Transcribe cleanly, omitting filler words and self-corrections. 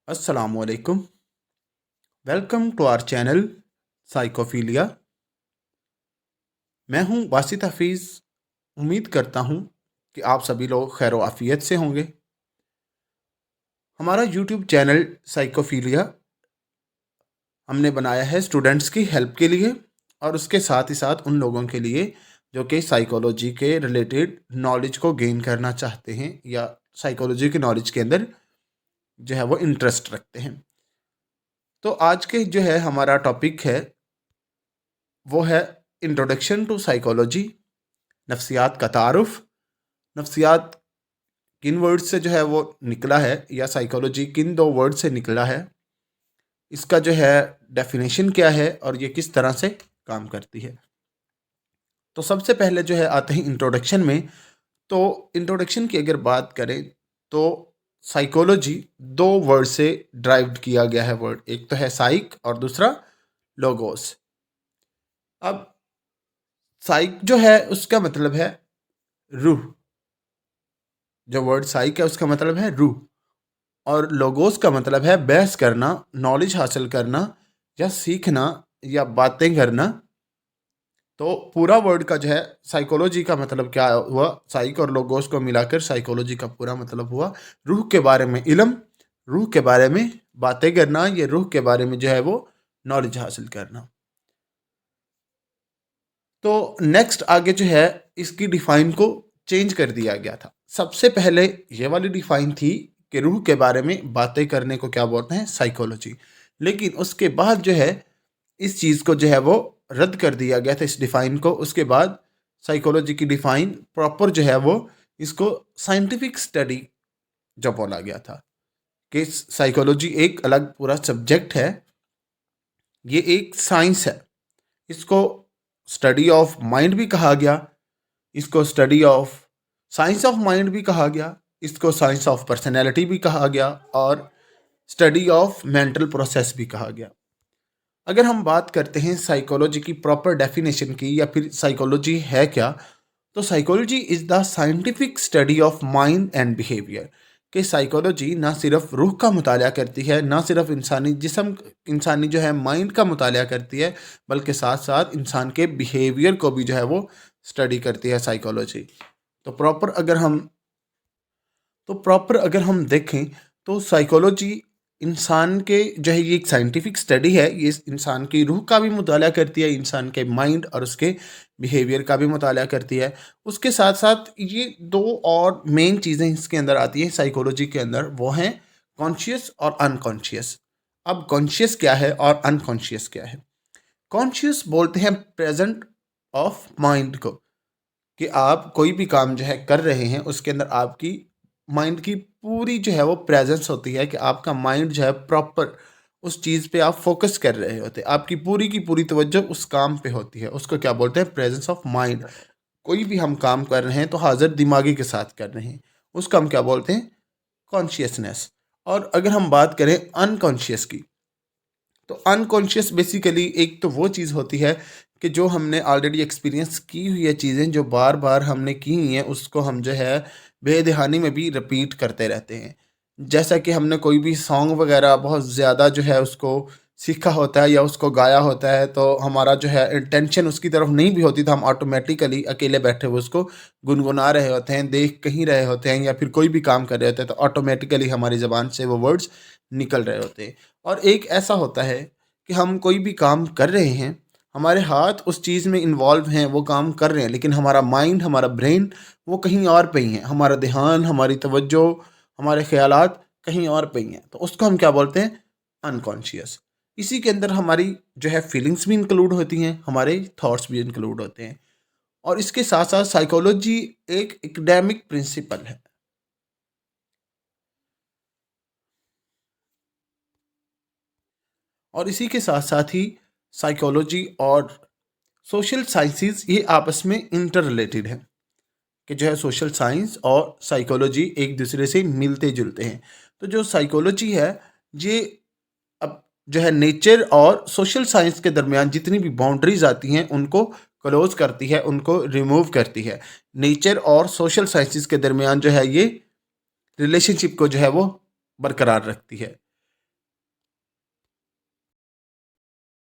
असलकुम। Welcome to our channel Psychophilia. मैं हूं वासित हफीज़। उम्मीद करता हूं कि आप सभी लोग खैर आफियत से होंगे। हमारा यूट्यूब चैनल साइकोफीलिया हमने बनाया है स्टूडेंट्स की हेल्प के लिए और उसके साथ ही साथ उन लोगों के लिए जो कि साइकोलॉजी के रिलेटेड नॉलेज को गेन करना चाहते हैं या साइकोलॉजी के नॉलेज के अंदर जो है वो इंटरेस्ट रखते हैं। तो आज के जो है हमारा टॉपिक है वो है इंट्रोडक्शन टू साइकोलॉजी, नफ्सियात का तारुफ। नफ्सियात किन वर्ड से जो है वो निकला है या साइकोलॉजी किन दो वर्ड से निकला है, इसका जो है डेफिनेशन क्या है और ये किस तरह से काम करती है। तो सबसे पहले जो है आते हैं इंट्रोडक्शन में। तो इंट्रोडक्शन की अगर बात करें तो साइकोलॉजी दो वर्ड से ड्राइव्ड किया गया है वर्ड, एक तो है साइक और दूसरा लोगोस। अब साइक जो है उसका मतलब है रूह, जो वर्ड साइक है उसका मतलब है रूह, और लोगोस का मतलब है बहस करना, नॉलेज हासिल करना या सीखना या बातें करना। तो पूरा वर्ड का जो है साइकोलॉजी का मतलब क्या हुआ, साइक और लोगोस को मिलाकर साइकोलॉजी का पूरा मतलब हुआ रूह के बारे में इल्म, रूह के बारे में बातें करना, ये रूह के बारे में जो है वो नॉलेज हासिल करना। तो नेक्स्ट आगे जो है इसकी डिफाइन को चेंज कर दिया गया था। सबसे पहले ये वाली डिफाइन थी कि रूह के बारे में बातें करने को क्या बोलते हैं, साइकोलॉजी। लेकिन उसके बाद जो है इस चीज़ को जो है वो रद्द कर दिया गया था, इस डिफाइन को। उसके बाद साइकोलॉजी की डिफाइन प्रॉपर जो है वो इसको साइंटिफिक स्टडी जो बोला गया था कि साइकोलॉजी एक अलग पूरा सब्जेक्ट है, ये एक साइंस है। इसको स्टडी ऑफ माइंड भी कहा गया, इसको study of science of mind भी कहा गया, इसको साइंस ऑफ पर्सनैलिटी भी कहा गया और स्टडी ऑफ मेंटल प्रोसेस भी कहा गया। अगर हम बात करते हैं साइकोलॉजी की प्रॉपर डेफिनेशन की या फिर साइकोलॉजी है क्या, तो psychology is the scientific study of mind and behaviour. कि साइकोलॉजी ना सिर्फ रूह का मुताला करती है, ना सिर्फ इंसानी जिस्म, इंसानी जो है माइंड का मुताला करती है, बल्कि साथ साथ इंसान के बिहेवियर को भी जो है वो स्टडी करती है साइकोलॉजी। तो प्रॉपर अगर हम देखें तो साइकोलॉजी इंसान के जो है ये एक साइंटिफिक स्टडी है, ये इंसान की रूह का भी मुताला करती है, इंसान के माइंड और उसके बिहेवियर का भी मुताला करती है। उसके साथ साथ ये दो और मेन चीज़ें इसके अंदर आती हैं साइकोलॉजी के अंदर, वो हैं कॉन्शियस और अनकॉन्शियस। अब कॉन्शियस क्या है और अनकॉन्शियस क्या है? कॉन्शियस बोलते हैं प्रेजेंट ऑफ माइंड को, कि आप कोई भी काम जो है कर रहे हैं उसके अंदर आपकी माइंड की पूरी जो है वो प्रेजेंस होती है, कि आपका माइंड जो है प्रॉपर उस चीज़ पे आप फोकस कर रहे होते हैं, आपकी पूरी की पूरी तवज्जो उस काम पे होती है। उसको क्या बोलते हैं? Presence of mind. कोई भी हम काम कर रहे हैं तो हाजिर दिमागी के साथ कर रहे हैं, उसका हम क्या बोलते हैं? कॉन्शियसनेस। और अगर हम बात करें अनकॉन्शियस की, तो अनकॉन्शियस बेसिकली एक तो वो चीज़ होती है कि जो हमने ऑलरेडी एक्सपीरियंस की हुई है, चीज़ें जो बार बार हमने की हुई हैं उसको हम जो है बेदहानी में भी रिपीट करते रहते हैं। जैसा कि हमने कोई भी सॉन्ग वगैरह बहुत ज़्यादा जो है उसको सीखा होता है या उसको गाया होता है, तो हमारा जो है इंटेंशन उसकी तरफ नहीं भी होती, तो हम ऑटोमेटिकली अकेले बैठे हुए उसको गुनगुना रहे होते हैं, देख कहीं रहे होते हैं या फिर कोई भी काम कर रहे होते हैं, तो ऑटोमेटिकली हमारी ज़बान से वो वर्ड्स निकल रहे होते हैं। और एक ऐसा होता है कि हम कोई भी काम कर रहे हैं, हमारे हाथ उस चीज़ में इन्वॉल्व हैं, वो काम कर रहे हैं, लेकिन हमारा माइंड, हमारा ब्रेन वो कहीं और पे ही है, हमारा ध्यान, हमारी तवज्जो, हमारे ख्यालात कहीं और पे ही हैं। तो उसको हम क्या बोलते हैं? अनकॉन्शियस। इसी के अंदर हमारी जो है फीलिंग्स भी इंक्लूड होती हैं, हमारे थॉट्स भी इंक्लूड होते हैं। और इसके साथ साथ साइकोलॉजी एक एकेडमिक प्रिंसिपल है। और इसी के साथ साथ ही साइकोलॉजी और सोशल साइंसेज ये आपस में इंटर रिलेटेड है, कि जो है सोशल साइंस और साइकोलॉजी एक दूसरे से मिलते जुलते हैं। तो जो साइकोलॉजी है ये अब जो है नेचर और सोशल साइंस के दरमियान जितनी भी बाउंड्रीज आती हैं उनको क्लोज करती है, उनको रिमूव करती है। नेचर और सोशल साइंसेस के दरमियान जो है ये रिलेशनशिप को जो है वो बरकरार रखती है।